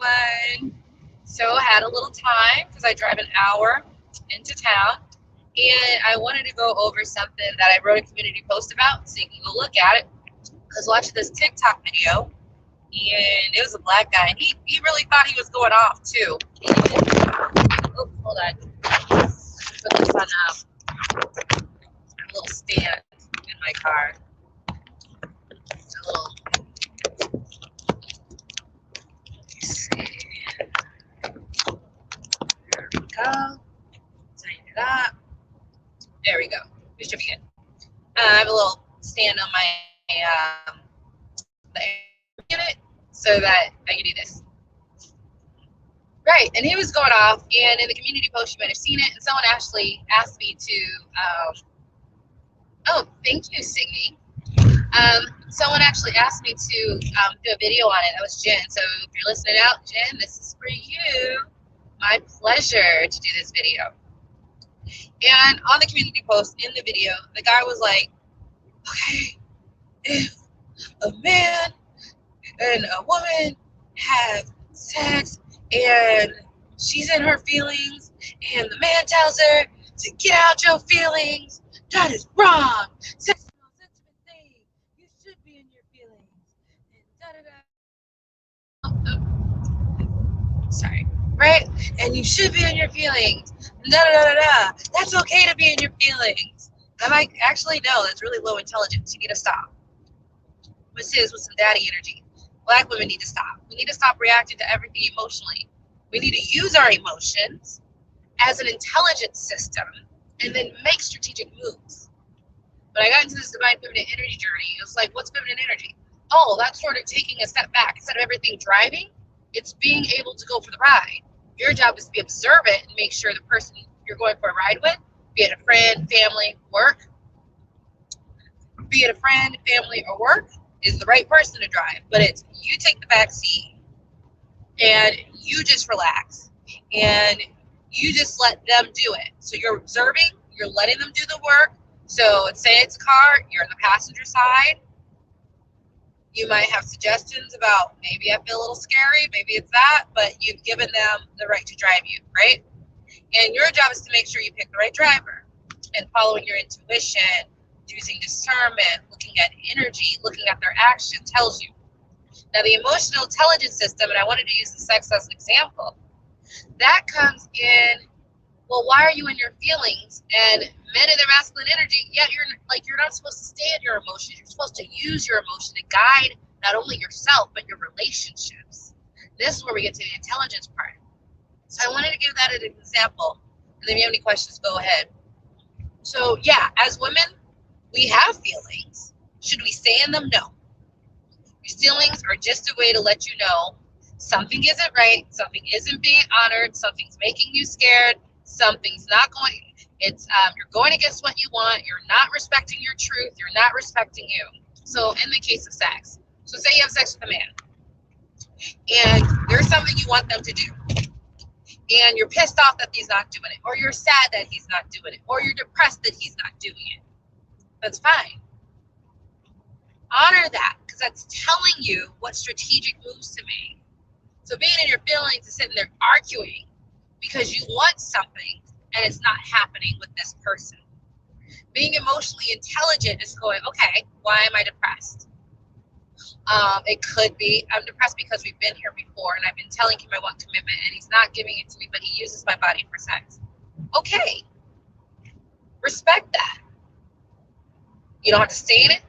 everyone. So I had a little time because I drive an hour into town, and I wanted to go over something that I wrote a community post about, so you can go look at it. I was watching this TikTok video, and it was a black guy, and he really thought he was going off too. Oh, hold on. Put this on a little stand in my car. A little. Let's see. There we go. Tighten it up. There we go. It should be good. I have a little stand on my unit so that I can do this. Right, and he was going off, and in the community post, you might have seen it, and someone actually asked me to, oh, thank you, Signy. Someone actually asked me to do a video on it. That was Jen. So if you're listening out, Jen, this is for you. My pleasure to do this video. And on the community post in the video, the guy was like, okay, if a man and a woman have sex and she's in her feelings and the man tells her to get out your feelings, that is wrong. Sex is the most intimate thing. You should be in your feelings. And sorry. Right? And you should be in your feelings. That's okay to be in your feelings. I'm like, actually, no, that's really low intelligence. You need to stop. This is with some daddy energy. Black women need to stop. We need to stop reacting to everything emotionally. We need to use our emotions as an intelligence system and then make strategic moves. When I got into this divine feminine energy journey, it was like, what's feminine energy? Oh, that's sort of taking a step back. Instead of everything driving, it's being able to go for the ride. Your job is to be observant and make sure the person you're going for a ride with, be it a friend, family, work, or work, is the right person to drive. But it's you take the back seat and you just relax and you just let them do it. So you're observing, you're letting them do the work. So say it's a car, you're on the passenger side. You might have suggestions about maybe I feel a little scary, maybe it's that, but you've given them the right to drive you, right? And your job is to make sure you pick the right driver and following your intuition, using discernment, looking at energy, looking at their action tells you. Now the emotional intelligence system, and I wanted to use the sex as an example, that comes in, well, why are you in your feelings? And men in their masculine energy, yeah, you're not supposed to stay in your emotions. You're supposed to use your emotion to guide not only yourself, but your relationships. This is where we get to the intelligence part. So I wanted to give that as an example. And then if you have any questions, go ahead. So yeah, as women, we have feelings. Should we stay in them? No. Your feelings are just a way to let you know something isn't right, something isn't being honored, something's making you scared, something's not going, you're going against what you want, you're not respecting your truth, you're not respecting you. So in the case of sex, so say you have sex with a man, and there's something you want them to do, and you're pissed off that he's not doing it, or you're sad that he's not doing it, or you're depressed that he's not doing it. That's fine. Honor that, because that's telling you what strategic moves to make. So being in your feelings is sitting there arguing because you want something and it's not happening with this person. Being emotionally intelligent is going, okay, why am I depressed? It could be I'm depressed because we've been here before and I've been telling him I want commitment and he's not giving it to me, but he uses my body for sex. Okay, respect that. You don't have to stay in it.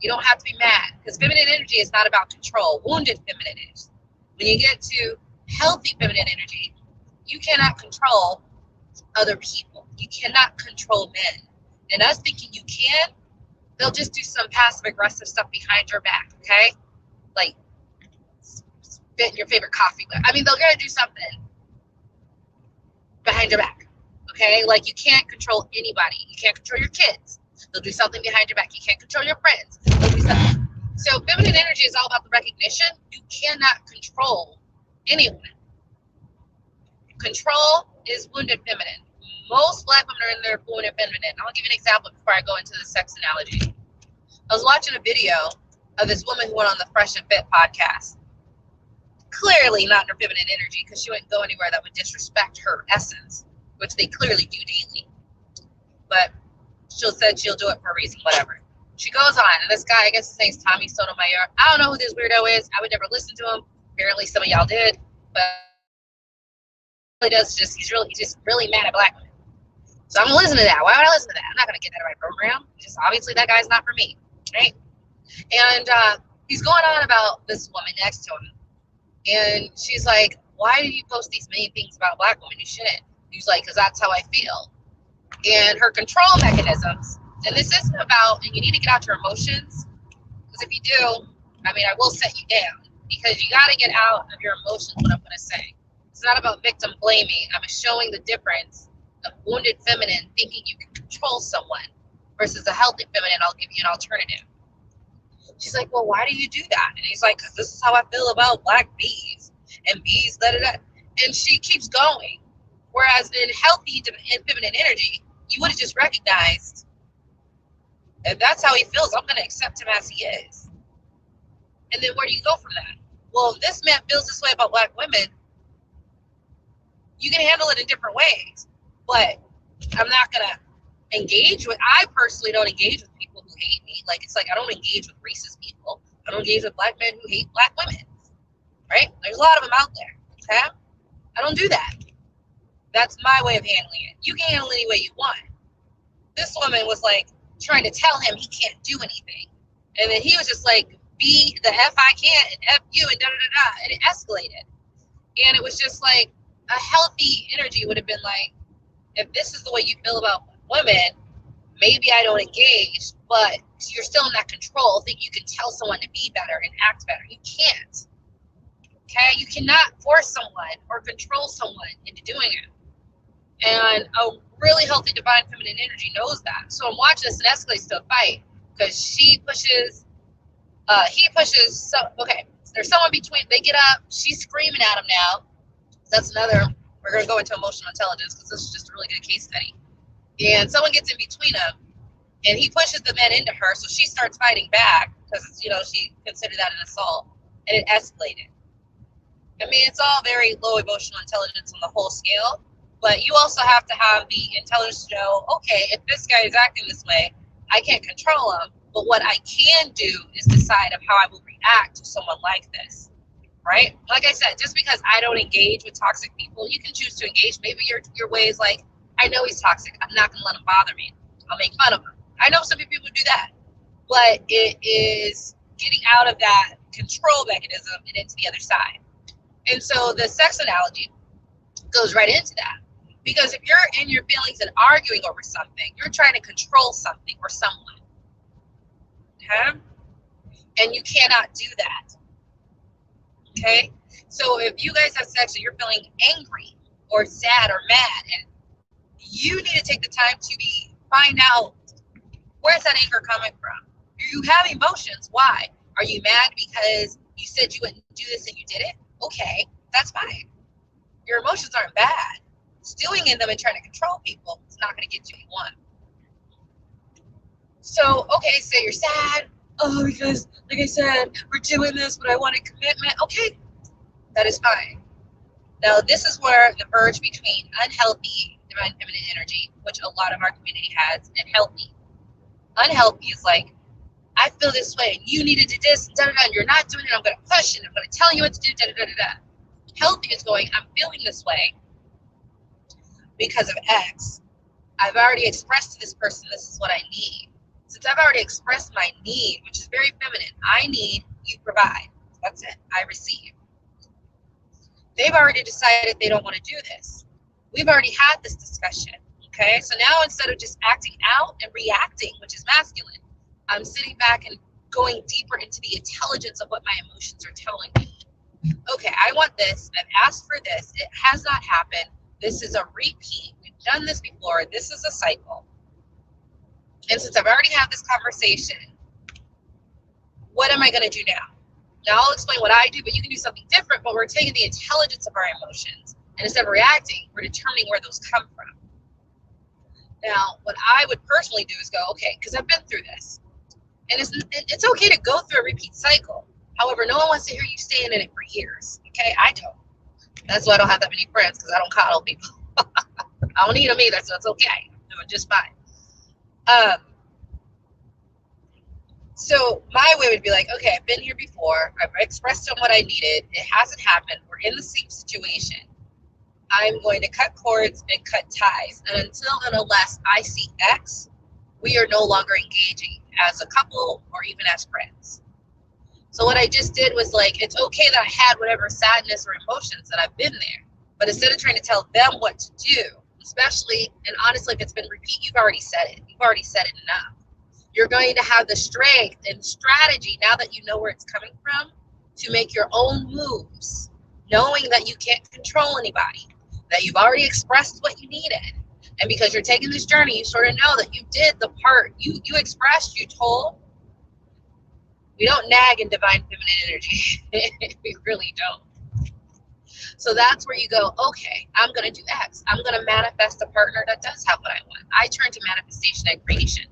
You don't have to be mad, because feminine energy is not about control. Wounded feminine is. When you get to healthy feminine energy, you cannot control other people. You cannot control men. And us thinking you can, they'll just do some passive aggressive stuff behind your back, okay? Like spit in your favorite coffee. I mean, they're gonna do something behind your back, okay? Like you can't control anybody. You can't control your kids. They'll do something behind your back. You can't control your friends. They'll do something. So feminine energy is all about the recognition. You cannot control anyone. Control is wounded feminine. Most black women are in their wounded feminine. I'll give you an example before I go into the sex analogy. I was watching a video of this woman who went on the Fresh and Fit podcast. clearly not in her feminine energy because she wouldn't go anywhere that would disrespect her essence, which they clearly do daily. But she'll do it for a reason, whatever. She goes on, and this guy, I guess his name's Tommy Sotomayor. I don't know who this weirdo is. I would never listen to him. Apparently some of y'all did, but he does he's just really mad at black women. So I'm gonna listen to that. Why would I listen to that? I'm not gonna get that in my program. Just obviously that guy's not for me, right? And he's going on about this woman next to him, and she's like, "Why do you post these mean things about black women? You shouldn't." He's like, "Because that's how I feel." And her control mechanisms, and this isn't about, and you need to get out your emotions, because if you do, I mean, I will set you down, because you got to get out of your emotions what I'm going to say. It's not about victim blaming. I'm showing the difference of wounded feminine thinking you can control someone versus a healthy feminine, I'll give you an alternative. She's like, "Well, why do you do that?" And he's like, "Because this is how I feel about black bees and bees, da-da-da." And she keeps going. Whereas in healthy feminine energy, you would have just recognized if that's how he feels, I'm going to accept him as he is. And then where do you go from that? Well, if this man feels this way about black women, you can handle it in different ways. But I'm not going to engage with, I personally don't engage with people who hate me. Like, it's like I don't engage with racist people. I don't engage with black men who hate black women. Right? There's a lot of them out there. Okay? I don't do that. That's my way of handling it. You can handle it any way you want. This woman was like trying to tell him he can't do anything. And then he was just like, "Be the F I can't and F you and da-da-da-da." And it escalated. And it was just like a healthy energy would have been like, if this is the way you feel about women, maybe I don't engage, but you're still in that control. Think you can tell someone to be better and act better. You can't. Okay? You cannot force someone or control someone into doing it. And a really healthy divine feminine energy knows that. So I'm watching this, and it escalates to a fight because he pushes, so, okay, there's someone between, they get up, she's screaming at him now. That's another, we're going to go into emotional intelligence because this is just a really good case study. And someone gets in between them, and he pushes the men into her, so she starts fighting back because, she considered that an assault, and it escalated. I mean, it's all very low emotional intelligence on the whole scale. But you also have to have the intelligence to know, okay, if this guy is acting this way, I can't control him. But what I can do is decide of how I will react to someone like this, right? Like I said, just because I don't engage with toxic people, you can choose to engage. Maybe your way is like, I know he's toxic. I'm not going to let him bother me. I'll make fun of him. I know some people do that. But it is getting out of that control mechanism and into the other side. And so the sex analogy goes right into that. Because if you're in your feelings and arguing over something, you're trying to control something or someone. Okay? And you cannot do that. Okay? So if you guys have sex and you're feeling angry or sad or mad, and you need to take the time to find out where's that anger coming from. You have emotions. Why? Are you mad because you said you wouldn't do this and you did it? Okay, that's fine. Your emotions aren't bad. Stewing in them and trying to control people is not going to get you what you want. So, okay, say you're sad. Oh, because, like I said, we're doing this, but I wanted commitment. Okay, that is fine. Now, this is where the verge between unhealthy divine feminine energy, which a lot of our community has, and healthy. Unhealthy is like, I feel this way, and you need to do this, and da-da-da, and you're not doing it, I'm going to push, and I'm going to tell you what to do, da-da-da-da-da. Healthy is going, I'm feeling this way because of X. I've already expressed to this person, this is what I need. Since I've already expressed my need, which is very feminine, I need, you provide. That's it. I receive. They've already decided they don't want to do this. We've already had this discussion. Okay? So now instead of just acting out and reacting, which is masculine, I'm sitting back and going deeper into the intelligence of what my emotions are telling me. Okay, I want this. I've asked for this. It has not happened. This is a repeat. We've done this before. This is a cycle. And since I've already had this conversation, what am I going to do now? Now I'll explain what I do, but you can do something different, but we're taking the intelligence of our emotions. And instead of reacting, we're determining where those come from. Now, what I would personally do is go, okay, because I've been through this. And it's okay to go through a repeat cycle. However, no one wants to hear you staying in it for years. Okay, I don't. That's why I don't have that many friends, because I don't coddle people. I don't need them either, so it's okay. I'm doing just fine. So my way would be like, okay, I've been here before. I've expressed to them what I needed. It hasn't happened. We're in the same situation. I'm going to cut cords and cut ties. And until and unless I see X, we are no longer engaging as a couple or even as friends. So what I just did was like, it's okay that I had whatever sadness or emotions that I've been there. But instead of trying to tell them what to do, especially, and honestly, if it's been repeat, you've already said it. You've already said it enough. You're going to have the strength and strategy, now that you know where it's coming from, to make your own moves, knowing that you can't control anybody, that you've already expressed what you needed. And because you're taking this journey, you sort of know that you did the part, you expressed, you told. We don't nag in divine feminine energy. We really don't. So that's where you go, okay, I'm going to do X. I'm going to manifest a partner that does have what I want. I turn to manifestation and creation.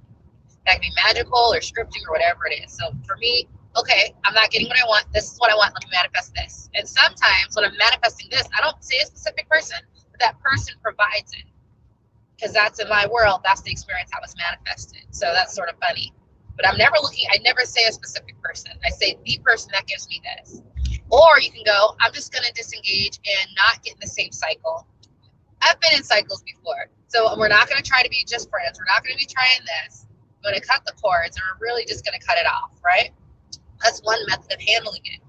That can be magical or scripting or whatever it is. So for me, okay, I'm not getting what I want. This is what I want. Let me manifest this. And sometimes when I'm manifesting this, I don't say a specific person, but that person provides it. Because that's in my world, that's the experience I was manifested. So that's sort of funny. But I'm never looking, I never say a specific person. I say the person that gives me this. Or you can go, I'm just going to disengage and not get in the same cycle. I've been in cycles before. So we're not going to try to be just friends. We're not going to be trying this. We're going to cut the cords, and we're really just going to cut it off, right? That's one method of handling it.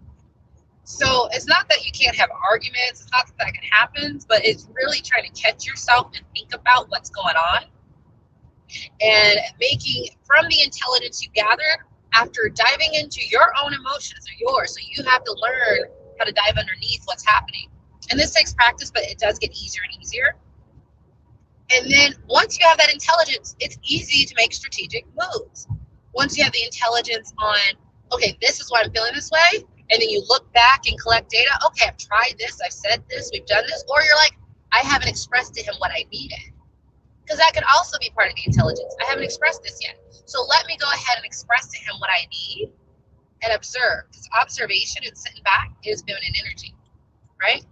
So it's not that you can't have arguments. It's not that that can happen, but it's really trying to catch yourself and think about what's going on. And making from the intelligence you gathered after diving into your own emotions are yours. So you have to learn how to dive underneath what's happening. And this takes practice, but it does get easier and easier. And then once you have that intelligence, it's easy to make strategic moves. Once you have the intelligence on, okay, this is why I'm feeling this way. And then you look back and collect data. Okay, I've tried this. I've said this. We've done this. Or you're like, I haven't expressed to him what I needed. Because that could also be part of the intelligence. I haven't expressed this yet. So let me go ahead and express to him what I need and observe. Because observation and sitting back is feminine energy, right?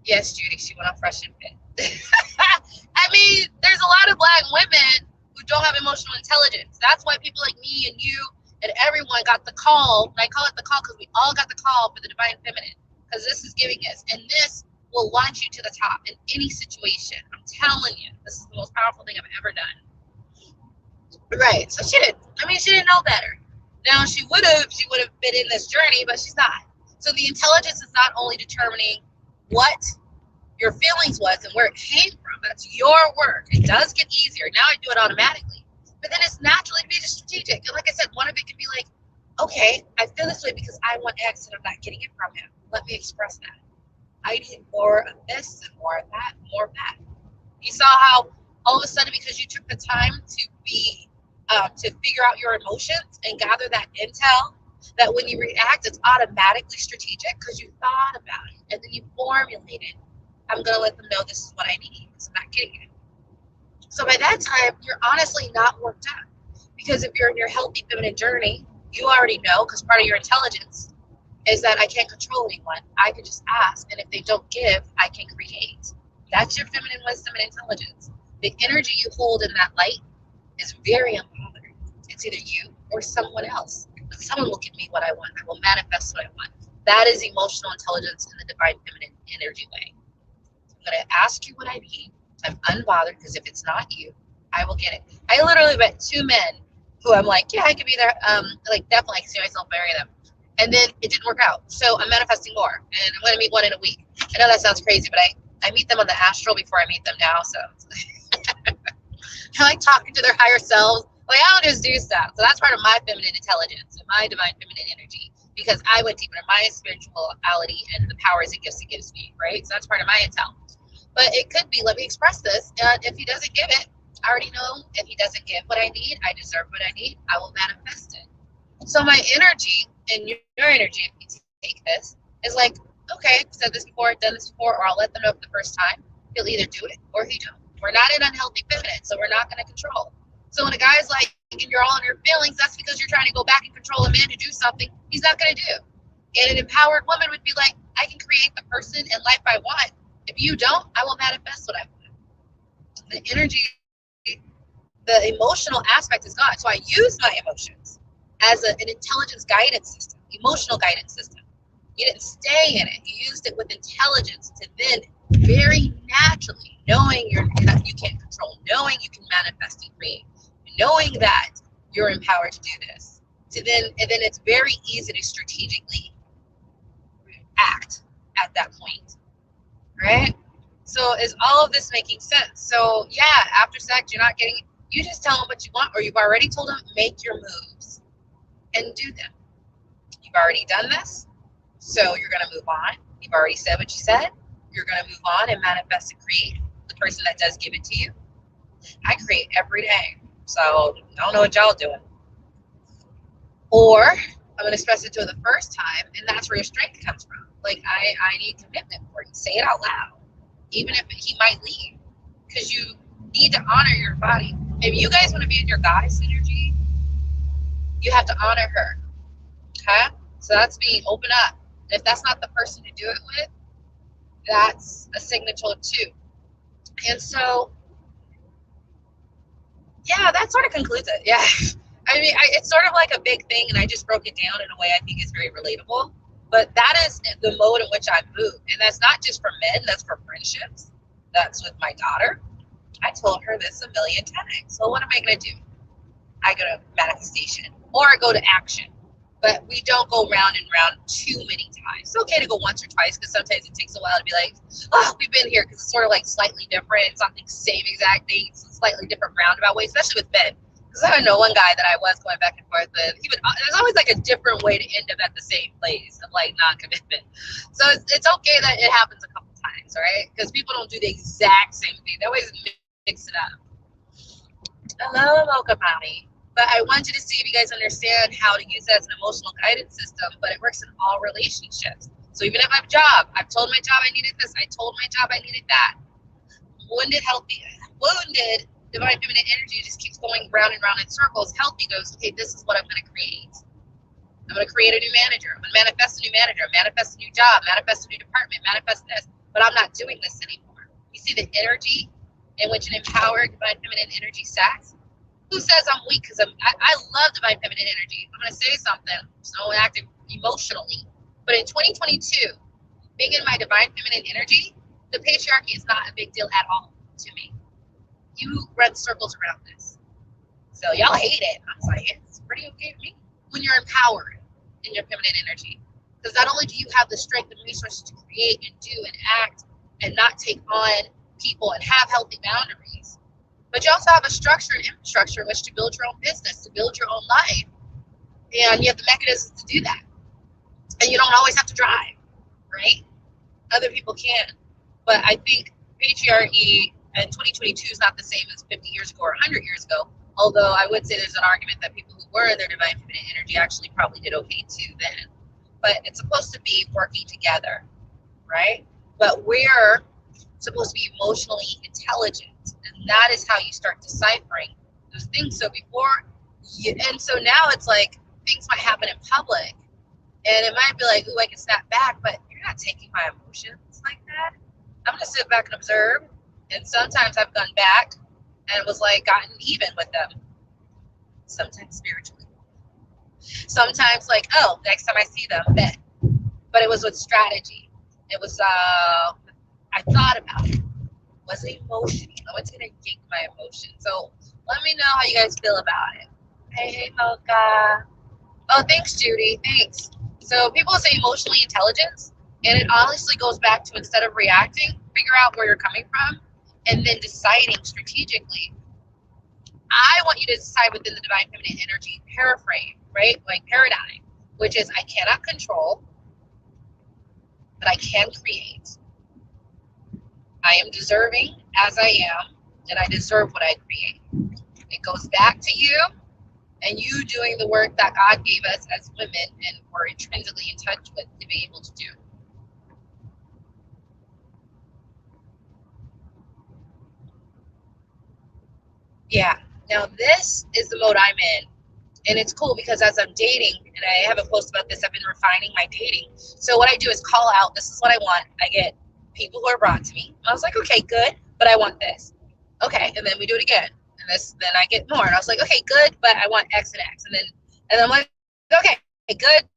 Yes, Judy, she went on Fresh and Fit. I mean, there's a lot of Black women who don't have emotional intelligence. That's why people like me and you and everyone got the call. And I call it the call because we all got the call for the divine feminine. Because this is giving us. And this will launch you to the top in any situation. I'm telling you, this is the most powerful thing I've ever done. Right. So she didn't know better. Now she would have been in this journey, but she's not. So the intelligence is not only determining what your feelings was and where it came from. That's your work. It does get easier. Now I do it automatically. But then it's naturally to be just strategic. And like I said, one of it can be like, okay, I feel this way because I want X and I'm not getting it from him. Let me express that. I need more of this and more of that, more of that. You saw how all of a sudden, because you took the time to be, to figure out your emotions and gather that intel, that when you react, it's automatically strategic because you thought about it and then you formulated. I'm going to let them know this is what I need because I'm not getting it. So by that time, you're honestly not worked up. Because if you're in your healthy feminine journey, you already know, because part of your intelligence is that I can't control anyone. I can just ask. And if they don't give, I can create. That's your feminine wisdom and intelligence. The energy you hold in that light is very unbothered. It's either you or someone else. But someone will give me what I want. I will manifest what I want. That is emotional intelligence in the divine feminine energy way. I'm going to ask you what I need. I'm unbothered because if it's not you, I will get it. I literally met 2 men who I'm like, yeah, I could be there. Like definitely I can see myself marrying them. And then it didn't work out. So I'm manifesting more. And I'm going to meet one in a week. I know that sounds crazy, but I meet them on the astral before I meet them now. So I like talking to their higher selves. Like I don't just do stuff. So that's part of my feminine intelligence and my divine feminine energy. Because I went deeper in my spirituality and the powers and gifts it gives me, right? So that's part of my intel. But it could be, let me express this. And if he doesn't give it, I already know if he doesn't give what I need, I deserve what I need, I will manifest it. So my energy and your energy, if you take this, is like, okay, I've said this before, done this before, or I'll let them know for the first time. He'll either do it or he don't. We're not in unhealthy feminine, so we're not going to control. So when a guy's like, and you're all in your feelings, that's because you're trying to go back and control a man to do something he's not going to do. And an empowered woman would be like, I can create the person and life I want. If you don't, I will manifest what I want. The energy, the emotional aspect is gone. So I use my emotions as an intelligence guidance system, emotional guidance system. You didn't stay in it. You used it with intelligence to then very naturally, knowing you can't control, knowing you can manifest and create, knowing that you're empowered to do this. And then it's very easy to strategically act at that point, right? So is all of this making sense? So yeah, after sex, you're not getting, you just tell them what you want, or you've already told them, make your moves and do them. You've already done this, so you're going to move on. You've already said what you said. You're going to move on and manifest and create the person that does give it to you. I create every day, so I don't know what y'all doing. Or I'm going to express it to the first time, and that's where your strength comes from. Like, I need commitment for you. Say it out loud, even if he might leave, because you need to honor your body. If you guys want to be in your goddess energy, you have to honor her. Okay? So that's being open up. And if that's not the person to do it with, that's a signature too. And so, yeah, that sort of concludes it. Yeah. I mean, it's sort of like a big thing, and I just broke it down in a way I think is very relatable. But that is the mode in which I move. And that's not just for men, that's for friendships. That's with my daughter. I told her this a million times. So what am I going to do? I go to manifestation, or I go to action. But we don't go round and round too many times. It's okay to go once or twice, because sometimes it takes a while to be like, oh, we've been here, because it's sort of like slightly different. It's not the same exact thing. It's a slightly different roundabout way, especially with men. Because I know one guy that I was going back and forth with, there's always like a different way to end up at the same place of like non-commitment. So it's okay that it happens a couple times, right? Because people don't do the exact same thing. They always mix it up. Hello, welcome, mommy. But I want you to see if you guys understand how to use that as an emotional guidance system, but it works in all relationships. So even if I have a job, I've told my job I needed this, I told my job I needed that. Wounded divine feminine energy just keeps going round and round in circles. Healthy goes, okay, this is what I'm going to create. I'm going to create a new manager. I'm going to manifest a new manager, manifest a new job, manifest a new department, manifest this. But I'm not doing this anymore. You see the energy in which an empowered divine feminine energy sacks? Who says I'm weak? Because I love divine feminine energy. I'm going to say something, so I'm acting emotionally. But in 2022, being in my divine feminine energy, the patriarchy is not a big deal at all to me. You run circles around this. So y'all hate it. I was like, it's pretty okay for me. When you're empowered in your feminine energy. Because not only do you have the strength and resources to create and do and act and not take on people and have healthy boundaries, but you also have a structure and infrastructure in which to build your own business, to build your own life. And you have the mechanisms to do that. And you don't always have to drive, right? Other people can. But I think patriarchy in 2022 is not the same as 50 years ago or 100 years ago. Although I would say there's an argument that people who were in their divine feminine energy actually probably did okay too then. But it's supposed to be working together, right? But we're supposed to be emotionally intelligent. And that is how you start deciphering those things. So and so now it's like things might happen in public. And it might be like, ooh, I can snap back, but you're not taking my emotions like that. I'm gonna sit back and observe. And sometimes I've gone back and was like gotten even with them. Sometimes spiritually. Sometimes like, oh, next time I see them, bet. But it was with strategy. It was I thought about it. Was emotion. I was gonna yank my emotion. So let me know how you guys feel about it. Hey, Mocha. Oh, thanks, Judy. Thanks. So people say emotionally intelligence, and it honestly goes back to, instead of reacting, figure out where you're coming from, and then deciding strategically. I want you to decide within the divine feminine energy paraphrase, right? Like paradigm, which is I cannot control, but I can create. I am deserving as I am, and I deserve what I create. It goes back to you and you doing the work that God gave us as women and we're intrinsically in touch with to be able to do. Yeah, Now this is the mode I'm in. And it's cool because as I'm dating, and I have a post about this, I've been refining my dating. So what I do is call out, this is what I want. I get people who are brought to me. I was like, okay, good, but I want this. Okay, and then we do it again. And then I get more. And I was like, okay, good, but I want X and X. And then I'm like, okay, good,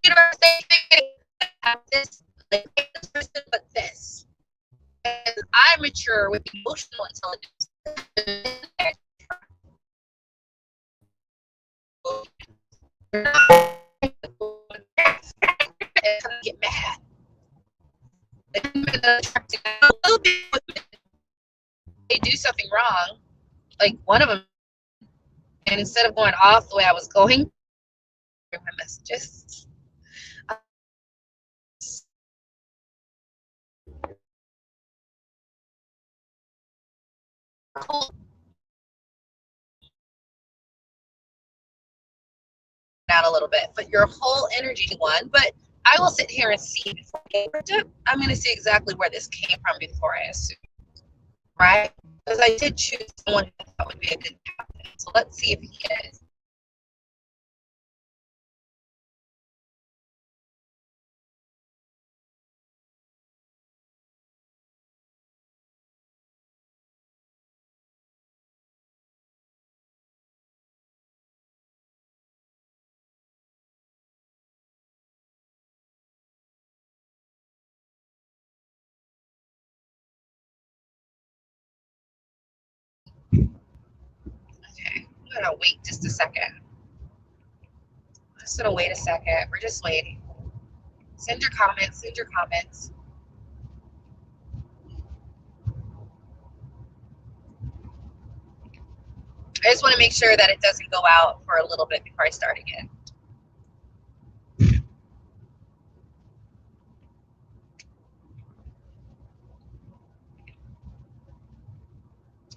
universe, have this, like this person, but this. And I mature with emotional intelligence. Get mad. They do something wrong, like one of them, and instead of going off the way I was going, my messages. Out a little bit, but your whole energy one. But I will sit here and see before I'm going to see exactly where this came from before I assume, right? Because I did choose someone who I thought would be a good captain. So let's see if he is. Okay, I'm going to wait just a second. I'm just going to wait a second. We're just waiting. Send your comments. Send your comments. I just want to make sure that it doesn't go out for a little bit before I start again.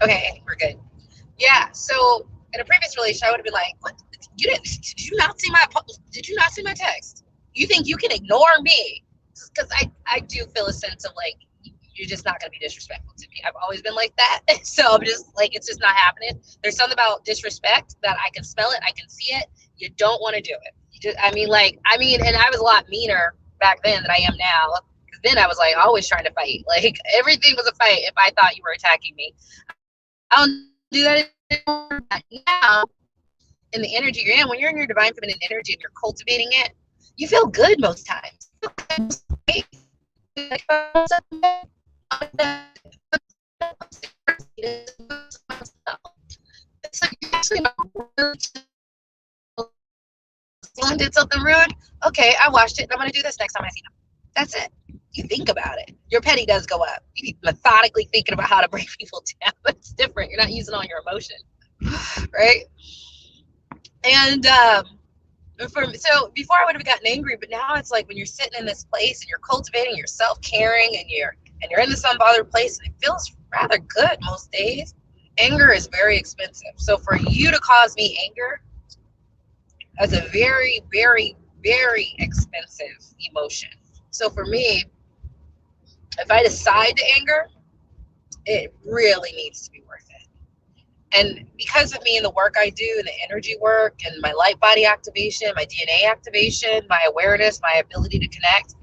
Okay, we're good. Yeah, so in a previous relationship, I would have been like, "What? Did you not see my text? You think you can ignore me?" Because I do feel a sense of like, you're just not going to be disrespectful to me. I've always been like that. So I'm just like, it's just not happening. There's something about disrespect that I can smell it. I can see it. You don't want to do it. And I was a lot meaner back then than I am now. Because then I was like always trying to fight. Like everything was a fight if I thought you were attacking me. I don't do that anymore. Now, in the energy you're in, when you're in your divine feminine energy and you're cultivating it, you feel good most times. Someone did something rude. Okay, I watched it. I'm going to do this next time I see them. That's it. You think about it. Your petty does go up. You be methodically thinking about how to bring people down. It's different. You're not using all your emotion, right? And so before I would have gotten angry, but now it's like when you're sitting in this place and you're cultivating, you're self-caring, and you're in this unbothered place, and it feels rather good most days. Anger is very expensive. So for you to cause me anger, that's a very, very, very expensive emotion. So for me, if I decide to anger, it really needs to be worth it. And because of me and the work I do, and the energy work, and my light body activation, my DNA activation, my awareness, my ability to connect,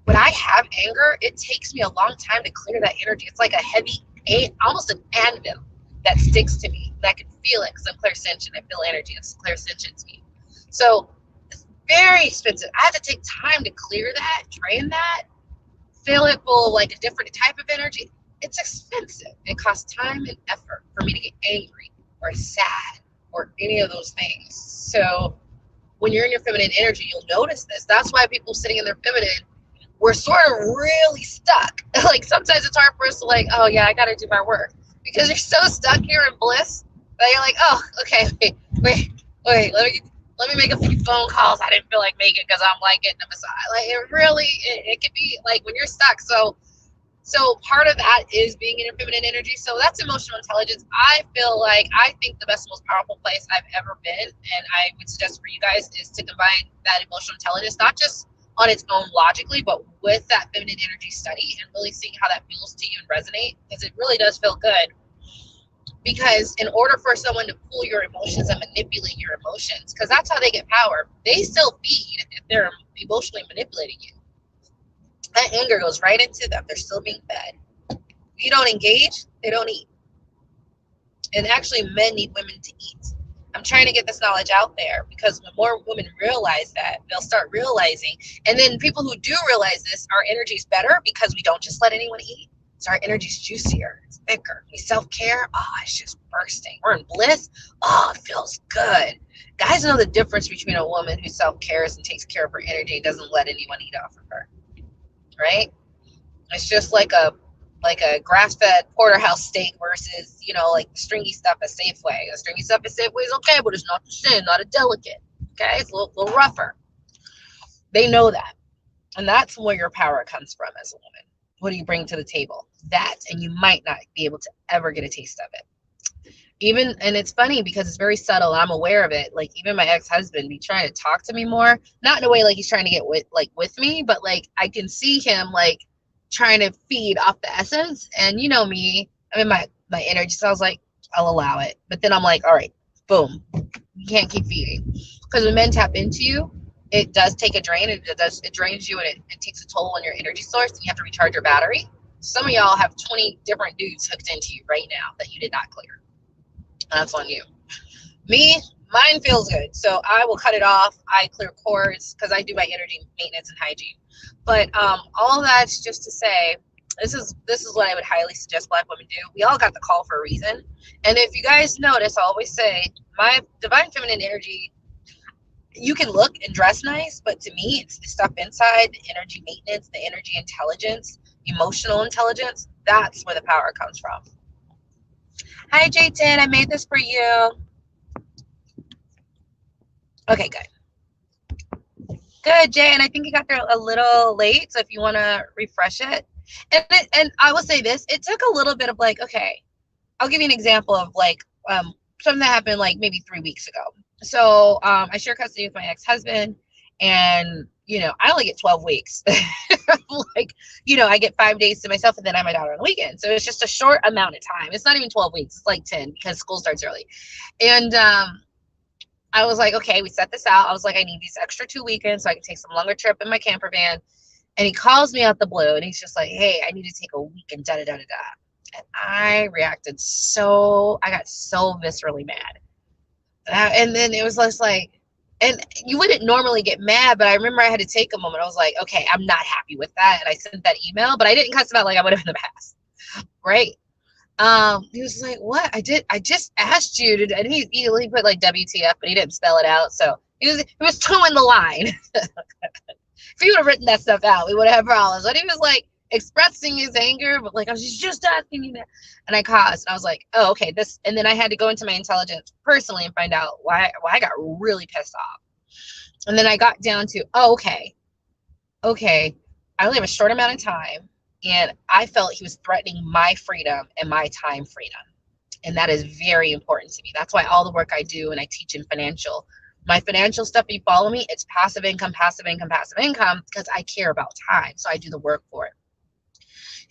when I have anger, it takes me a long time to clear that energy. It's like a heavy, almost an anvil that sticks to me. And I can feel it because I'm clairsentient. I feel energy. It's clairsentient to me. So it's very expensive. I have to take time to clear that, drain that, fill it full of like a different type of energy. It's expensive. It costs time and effort for me to get angry or sad or any of those things. So when you're in your feminine energy, you'll notice this. That's why people sitting in their feminine, we're sort of really stuck. Like sometimes it's hard for us to like, oh yeah, I got to do my work, because you're so stuck here in bliss that you're like, oh, okay, wait, let me make a few phone calls I didn't feel like making because I'm like getting a massage. Like it could be like when you're stuck. So part of that is being in your feminine energy. So that's emotional intelligence. I think the best, most powerful place I've ever been, and I would suggest for you guys, is to combine that emotional intelligence, not just on its own logically, but with that feminine energy study and really seeing how that feels to you and resonate, because it really does feel good. Because in order for someone to pull your emotions and manipulate your emotions, because that's how they get power, they still feed if they're emotionally manipulating you. That anger goes right into them. They're still being fed. If you don't engage, they don't eat. And actually, men need women to eat. I'm trying to get this knowledge out there because when more women realize that, they'll start realizing. And then people who do realize this, our energy is better because we don't just let anyone eat. So our energy's juicier, it's thicker. We self-care, oh, it's just bursting. We're in bliss, oh, it feels good. Guys know the difference between a woman who self-cares and takes care of her energy and doesn't let anyone eat off of her, right? It's just like a grass-fed porterhouse steak versus, like the stringy stuff at Safeway. The stringy stuff at Safeway is okay, but it's not the same, not a delicate. Okay, it's a little rougher. They know that, and that's where your power comes from as a woman. What do you bring to the table? That, and you might not be able to ever get a taste of it. And it's funny because it's very subtle, and I'm aware of it. Like, even my ex-husband be trying to talk to me more, not in a way like he's trying to get with me, but like I can see him like trying to feed off the essence. And you know me, I mean, my energy, so I was like, I'll allow it. But then I'm like, all right, boom, you can't keep feeding. Because when men tap into you, it does take a drain. It drains you, and it takes a toll on your energy source, and you have to recharge your battery. Some of y'all have 20 different dudes hooked into you right now that you did not clear. And that's on you. Me, mine feels good, so I will cut it off. I clear cords because I do my energy maintenance and hygiene. But all that's just to say, this is what I would highly suggest Black women do. We all got the call for a reason. And if you guys notice, I always say my divine feminine energy, you can look and dress nice, but to me, it's the stuff inside, the energy maintenance, the energy intelligence, emotional intelligence. That's where the power comes from. Hi, Jayton. I made this for you. Okay, good. Good, Jay. And I think you got there a little late, so if you want to refresh it. And I will say this, it took a little bit of like, okay, I'll give you an example of like something that happened like maybe 3 weeks ago. So I share custody with my ex-husband, and I only get 12 weeks. Like, I get 5 days to myself, and then I have my daughter on the weekend. So it's just a short amount of time. It's not even 12 weeks. It's like 10 because school starts early. And I was like, okay, we set this out. I was like, I need these extra 2 weekends so I can take some longer trip in my camper van. And he calls me out the blue, and he's just like, hey, I need to take a week and da-da-da-da-da. And I reacted I got so viscerally mad. And then it was just like, and you wouldn't normally get mad, but I remember I had to take a moment. I was like, okay, I'm not happy with that. And I sent that email, but I didn't cuss him out like I would have in the past. Right. He was like, what? I just asked you to, and he put like WTF, but he didn't spell it out. So he was towing the line. If he would have written that stuff out, we would have problems. But he was like expressing his anger, but like, I was just asking you that. And I caused, and I was like, oh, okay, this. And then I had to go into my intelligence personally and find out why I got really pissed off. And then I got down to, oh, okay, I only have a short amount of time. And I felt he was threatening my freedom and my time freedom. And that is very important to me. That's why all the work I do, and I teach in my financial stuff, if you follow me, it's passive income, because I care about time. So I do the work for it.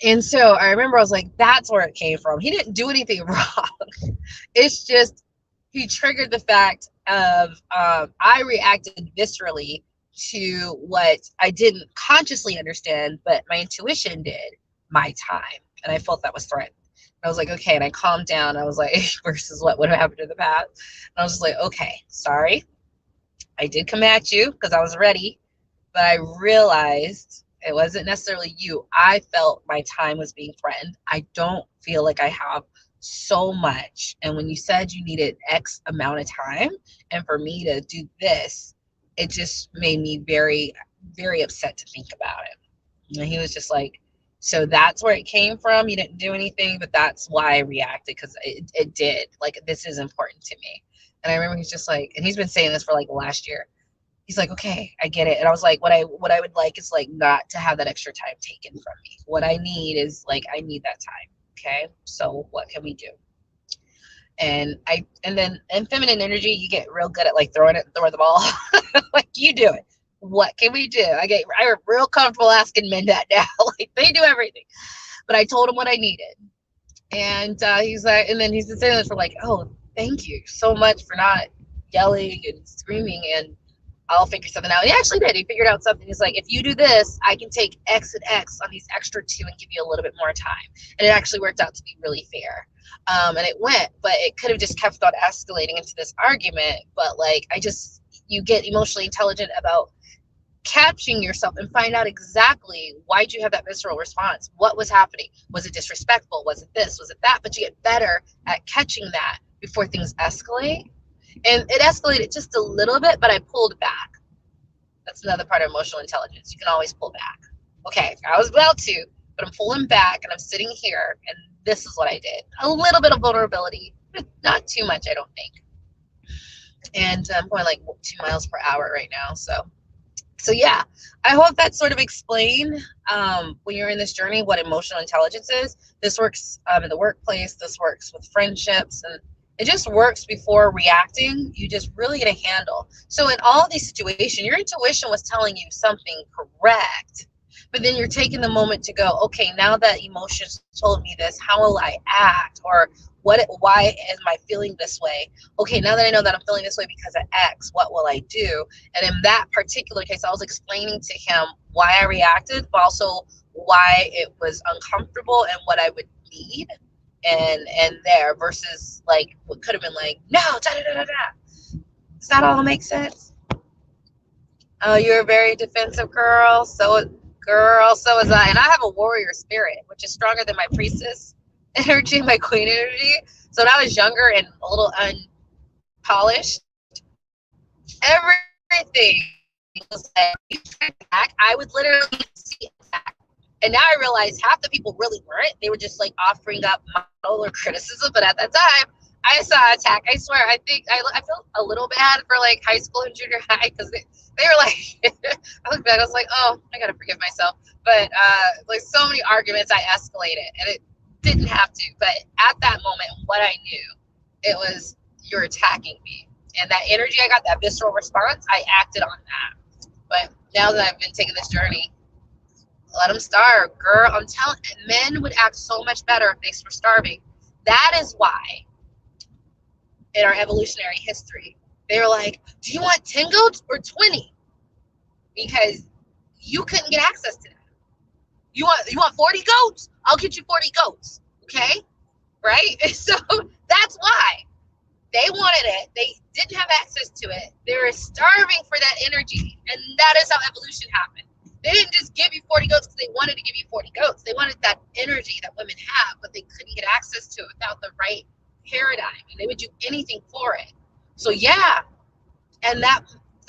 And so I remember I was like, that's where it came from. He didn't do anything wrong. It's just, he triggered the fact of, I reacted viscerally to what I didn't consciously understand, but my intuition did, my time. And I felt that was threatened. I was like, okay. And I calmed down. I was like, versus what would have happened in the past. And I was just like, okay, sorry. I did come at you because I was ready, but I realized it wasn't necessarily you. I felt my time was being threatened. I don't feel like I have so much. And when you said you needed X amount of time, and for me to do this, it just made me very, very upset to think about it. And he was just like, so that's where it came from. You didn't do anything, but that's why I reacted, because it did. Like, this is important to me. And I remember he's just like, and he's been saying this for like last year. He's like, okay, I get it. And I was like, what I would like is like not to have that extra time taken from me. What I need is like, I need that time. Okay. So what can we do? And then in feminine energy, you get real good at like throwing the ball. Like, you do it. What can we do? I'm real comfortable asking men that now. Like, they do everything. But I told him what I needed. And he's like, and then he's been saying this for like, oh, thank you so much for not yelling and screaming, and I'll figure something out. He actually did. He figured out something. He's like, if you do this, I can take X and X on these extra two and give you a little bit more time. And it actually worked out to be really fair. And it went, but it could have just kept on escalating into this argument. But like, you get emotionally intelligent about catching yourself and find out exactly why'd you have that visceral response. What was happening? Was it disrespectful? Was it this? Was it that? But you get better at catching that before things escalate. And it escalated just a little bit, but I pulled back. That's another part of emotional intelligence. You can always pull back. Okay, I was about to, but I'm pulling back and I'm sitting here, and this is what I did. A little bit of vulnerability, but not too much, I don't think. And I'm going like 2 miles per hour right now. So yeah, I hope that sort of explained when you're in this journey what emotional intelligence is. This works in the workplace. This works with friendships, and it just works before reacting. You just really get a handle. So in all these situations, your intuition was telling you something correct, but then you're taking the moment to go, okay, now that emotions told me this, how will I act? Or why am I feeling this way? Okay, now that I know that I'm feeling this way because of X, what will I do? And in that particular case, I was explaining to him why I reacted, but also why it was uncomfortable and what I would need. And there versus like what could have been like, no, da da da da da. Does that all make sense? Oh, you're a very defensive girl. So is I. And I have a warrior spirit, which is stronger than my priestess energy, my queen energy. So when I was younger and a little unpolished, everything was like, you attack. I would literally see attack. And now I realize half the people really weren't. They were just like offering up model or criticism. But at that time, I saw attack. I swear, I felt a little bad for like high school and junior high because they were like, I look back, I was like, oh, I got to forgive myself. But like so many arguments, I escalated and it didn't have to. But at that moment, what I knew, it was you're attacking me. And that energy I got, that visceral response, I acted on that. But now that I've been taking this journey, let them starve, girl. I'm telling, men would act so much better if they were starving. That is why in our evolutionary history, they were like, do you want 10 goats or 20? Because you couldn't get access to that. You want 40 goats? I'll get you 40 goats. Okay? Right? So that's why. They wanted it. They didn't have access to it. They were starving for that energy. And that is how evolution happened. They didn't just give you 40 goats because they wanted to give you 40 goats. They wanted that energy that women have, but they couldn't get access to it without the right paradigm. And they would do anything for it. So yeah. And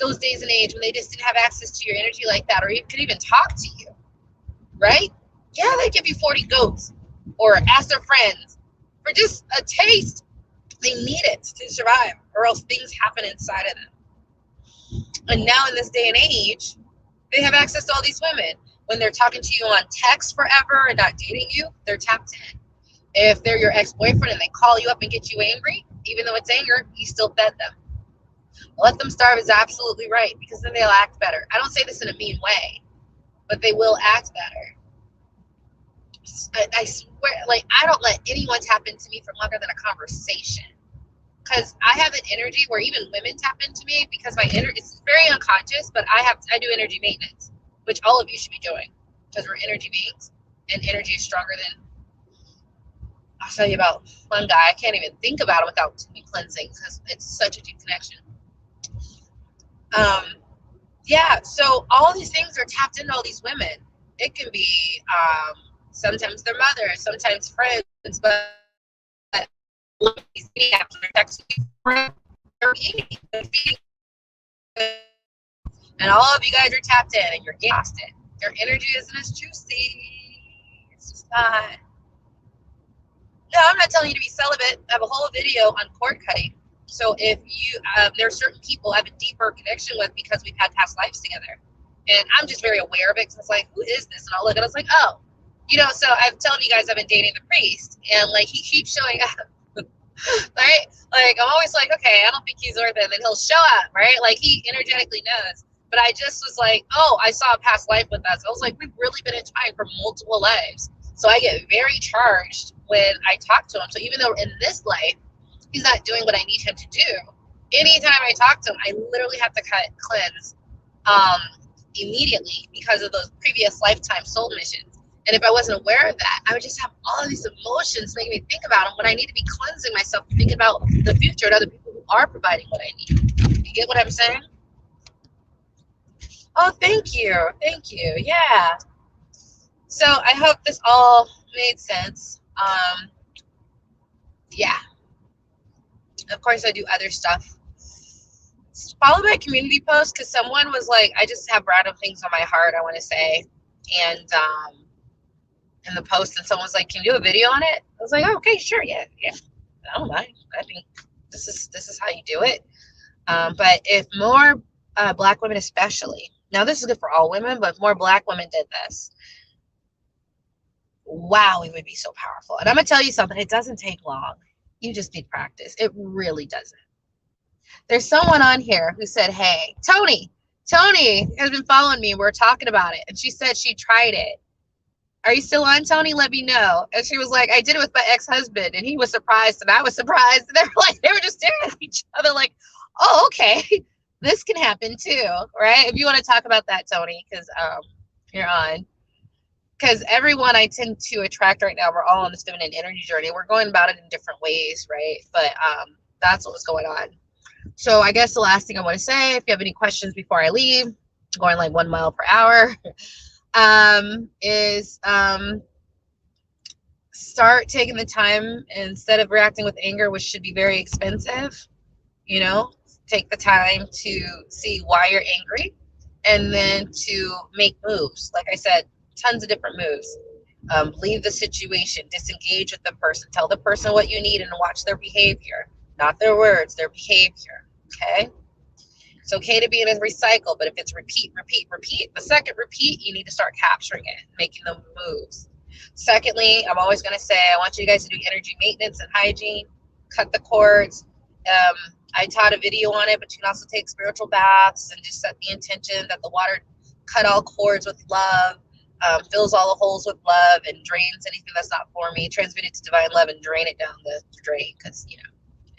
those days and age when they just didn't have access to your energy like that, or you could even talk to you, right? Yeah, they give you 40 goats or ask their friends for just a taste. They need it to survive, or else things happen inside of them. And now in this day and age, they have access to all these women. When they're talking to you on text forever and not dating you, they're tapped in. If they're your ex-boyfriend and they call you up and get you angry, even though it's anger, you still fed them. Let them starve is absolutely right, because then they'll act better. I don't say this in a mean way, but they will act better. I swear, like, I don't let anyone tap into me for longer than a conversation. Because I have an energy where even women tap into me because my energy is very unconscious, but I do energy maintenance, which all of you should be doing because we're energy beings, and energy is stronger than. I'll tell you about one guy. I can't even think about it without me cleansing because it's such a deep connection. Yeah, so all these things are tapped into all these women. It can be sometimes their mother, sometimes friends, but and all of you guys are tapped in and you're exhausted. Your energy isn't as juicy. It's just not. No, I'm not telling you to be celibate. I have a whole video on cord cutting. So if you, there are certain people I have a deeper connection with because we've had past lives together. And I'm just very aware of it because it's like, who is this? And I'll look and I was like, oh. So I'm telling you guys I've been dating the priest. And like, he keeps showing up. Right? Like, I'm always like, okay, I don't think he's worth it. And then he'll show up, right? Like, he energetically knows. But I just was like, oh, I saw a past life with us. I was like, we've really been entwined for multiple lives. So I get very charged when I talk to him. So even though in this life, he's not doing what I need him to do, anytime I talk to him, I literally have to cleanse immediately because of those previous lifetime soul missions. And if I wasn't aware of that, I would just have all of these emotions making me think about them when I need to be cleansing myself, thinking about the future and other people who are providing what I need. You get what I'm saying? Oh, thank you. Thank you. Yeah. So I hope this all made sense. Yeah. Of course, I do other stuff. Follow my community post because someone was like, I just have random things on my heart I want to say. And in the post, and someone's like, can you do a video on it? I was like, oh, okay, sure, yeah. I don't mind. I think this is how you do it. But if more Black women especially, now this is good for all women, but if more Black women did this, wow, we would be so powerful. And I'm gonna tell you something, it doesn't take long. You just need practice. It really doesn't. There's someone on here who said, hey, Tony has been following me. We're talking about it. And she said she tried it. Are you still on, Tony? Let me know. And she was like, I did it with my ex-husband, and he was surprised, and I was surprised. And they were just staring at each other like, oh, okay, this can happen too, right? If you want to talk about that, Tony, because you're on. Because everyone I tend to attract right now, we're all on this feminine energy journey. We're going about it in different ways, right? But that's what was going on. So I guess the last thing I want to say, if you have any questions before I leave, going like 1 mile per hour, is start taking the time instead of reacting with anger, which should be very expensive, you know, take the time to see why you're angry and then to make moves. Like I said, tons of different moves. Leave the situation, disengage with the person, tell the person what you need and watch their behavior, not their words, their behavior. Okay. It's okay to be in a recycle, but if it's repeat, the second repeat, you need to start capturing it, making the moves. Secondly, I'm always going to say, I want you guys to do energy maintenance and hygiene, cut the cords. I taught a video on it, but you can also take spiritual baths and just set the intention that the water cut all cords with love, fills all the holes with love, and drains anything that's not for me, transmute it to divine love and drain it down the drain, because, you know,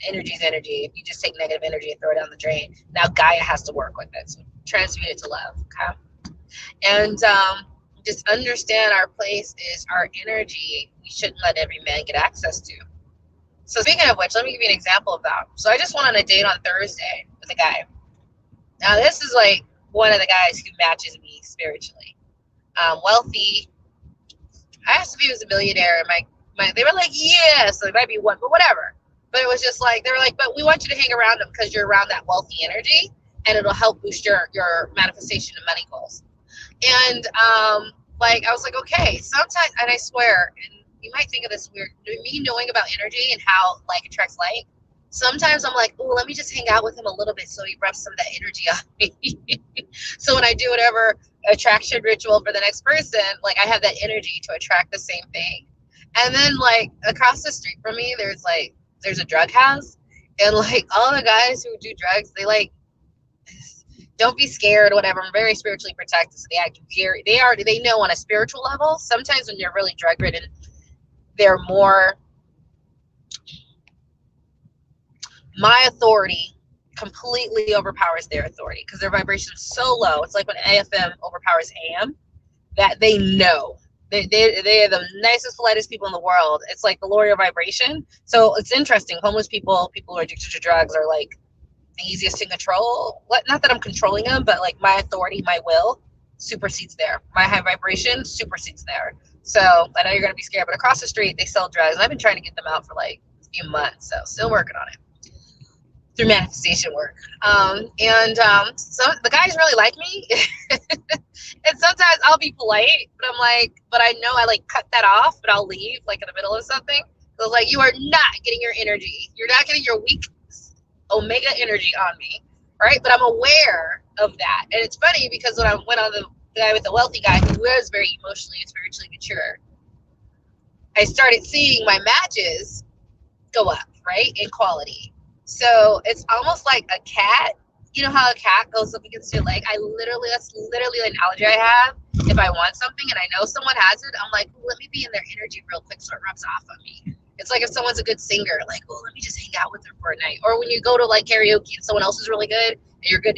energy is energy. If you just take negative energy and throw it down the drain, now Gaia has to work with it. So transmute it to love, okay? And just understand our place is our energy. We shouldn't let every man get access to. So speaking of which, let me give you an example of that. So I just went on a date on Thursday with a guy. Now this is like one of the guys who matches me spiritually. Wealthy. I asked if he was a millionaire, and they were like, yeah, so it might be one, but whatever. But it was just like, they were like, but we want you to hang around him because you're around that wealthy energy and it'll help boost your manifestation and money goals. And like, I was like, okay, sometimes, and I swear, and you might think of this weird, me knowing about energy and how like attracts like, sometimes I'm like, oh, let me just hang out with him a little bit so he rubs some of that energy on me. So when I do whatever attraction ritual for the next person, like I have that energy to attract the same thing. And then like across the street from me, there's a drug house, and like all the guys who do drugs, they like, don't be scared or whatever. I'm very spiritually protected, so they act very, they know on a spiritual level. Sometimes when you're really drug ridden, they're more, my authority completely overpowers their authority because their vibration is so low. It's like when AFM overpowers AM, that they know. They are the nicest, politest people in the world. It's like the lower vibration. So it's interesting. Homeless people who are addicted to drugs are like the easiest to control. Not that I'm controlling them, but like my authority, my will supersedes there. My high vibration supersedes there. So I know you're going to be scared, but across the street, they sell drugs. And I've been trying to get them out for like a few months. So still working on it through manifestation work. So the guys really like me. And sometimes I'll be polite, but I'm like, but I know I like cut that off, but I'll leave like in the middle of something. So like, you are not getting your energy. You're not getting your weak omega energy on me, right? But I'm aware of that. And it's funny because when I went on the guy with the wealthy guy who was very emotionally and spiritually mature, I started seeing my matches go up, right, in quality. So it's almost like a cat You know how a cat goes up against your leg? That's literally the analogy I have. If I want something and I know someone has it, I'm like, let me be in their energy real quick so it rubs off on me. It's like if someone's a good singer, like, well, let me just hang out with her for a night. Or when you go to like karaoke and someone else is really good and you're good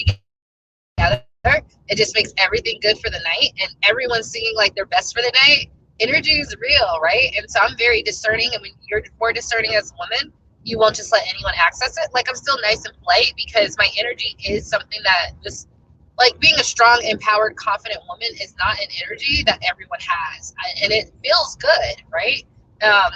together, it just makes everything good for the night. And everyone's singing like their best for the night. Energy is real, right? And so I'm very discerning. And when you're more discerning as a woman, you won't just let anyone access it. Like, I'm still nice and polite because my energy is something that this, like, being a strong, empowered, confident woman is not an energy that everyone has. And it feels good, right?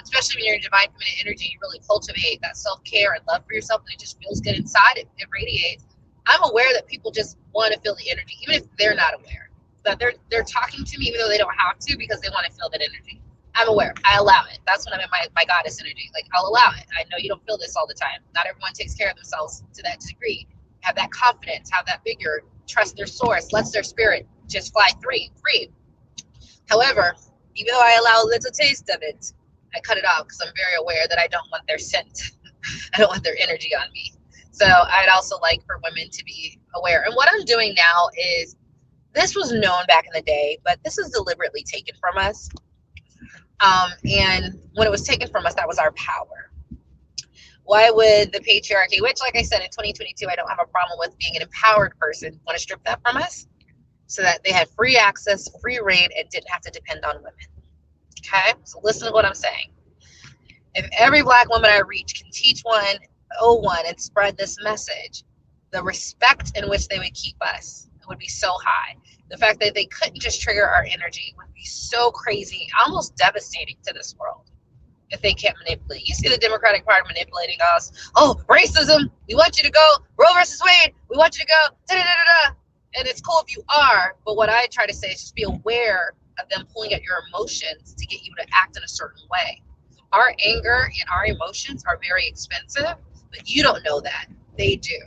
Especially when you're in divine feminine energy, you really cultivate that self-care and love for yourself, and it just feels good inside. It radiates. I'm aware that people just want to feel the energy, even if they're not aware. That they're talking to me even though they don't have to, because they want to feel that energy. I'm aware. I allow it. That's when I'm in my goddess energy. Like, I'll allow it. I know you don't feel this all the time. Not everyone takes care of themselves to that degree. Have that confidence, have that vigor, trust their source, lets their spirit just fly free. However, even though I allow a little taste of it, I cut it off because I'm very aware that I don't want their scent. I don't want their energy on me. So I'd also like for women to be aware. And what I'm doing now is, this was known back in the day, but this is deliberately taken from us. And when it was taken from us, that was our power. Why would the patriarchy, which, like I said, in 2022, I don't have a problem with being an empowered person, want to strip that from us so that they had free access, free reign, and didn't have to depend on women? Okay, so listen to what I'm saying. If every Black woman I reach can teach one, owe one, and spread this message, the respect in which they would keep us would be so high. The fact that they couldn't just trigger our energy would be so crazy, almost devastating to this world if they can't manipulate. You see the Democratic Party manipulating us. Oh, racism, we want you to go. Roe versus Wade, we want you to go. Da-da-da-da-da. And it's cool if you are, but what I try to say is just be aware of them pulling at your emotions to get you to act in a certain way. Our anger and our emotions are very expensive, but you don't know that. They do.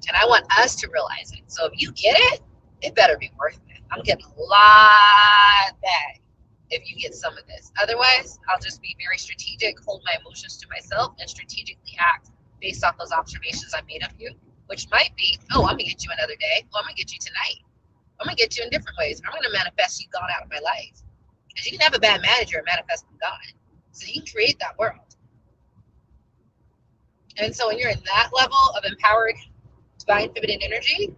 And I want us to realize it. So if you get it, it better be worth it. I'm getting a lot back if you get some of this. Otherwise, I'll just be very strategic, hold my emotions to myself, and strategically act based off those observations I made of you, which might be, oh, I'm going to get you another day. Oh, I'm going to get you tonight. I'm going to get you in different ways. I'm going to manifest you God out of my life. Because you can have a bad manager and manifest from God. So you can create that world. And so when you're in that level of empowered divine feminine energy,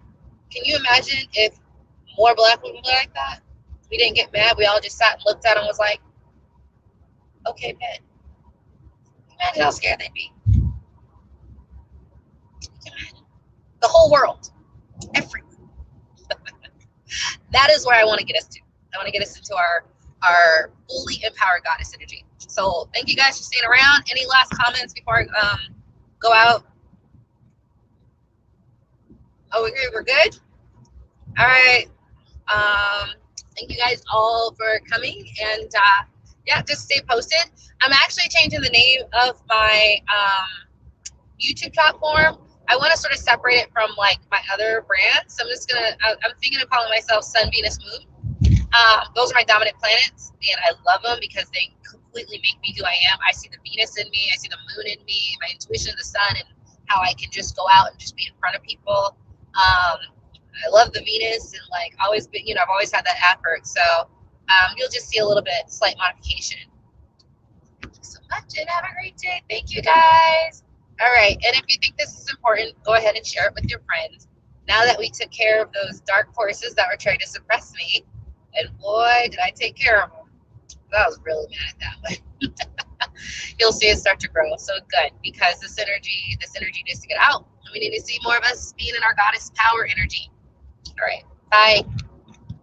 can you imagine if more Black women were like that? We didn't get mad. We all just sat and looked at them and was like, okay, bet. Imagine how scared they'd be. The whole world. Everyone. That is where I want to get us to. I want to get us into our fully empowered goddess energy. So thank you guys for staying around. Any last comments before I go out? Oh, we're good? All right. Thank you guys all for coming, and yeah, just stay posted. I'm actually changing the name of my YouTube platform. I want to sort of separate it from like my other brands. So I'm thinking of calling myself Sun, Venus, Moon. Those are my dominant planets, and I love them because they completely make me who I am. I see the Venus in me, I see the moon in me, my intuition of the sun, and how I can just go out and just be in front of people. I love the Venus, and like always been, I've always had that effort. So you'll just see a little bit slight modification. Thank you so much, and have a great day. Thank you guys. All right, and if you think this is important, go ahead and share it with your friends. Now that we took care of those dark forces that were trying to suppress me, and boy, did I take care of them. I was really mad at that one. You'll see it start to grow. So good, because this energy needs to get out. And we need to see more of us being in our goddess power energy. All right, bye.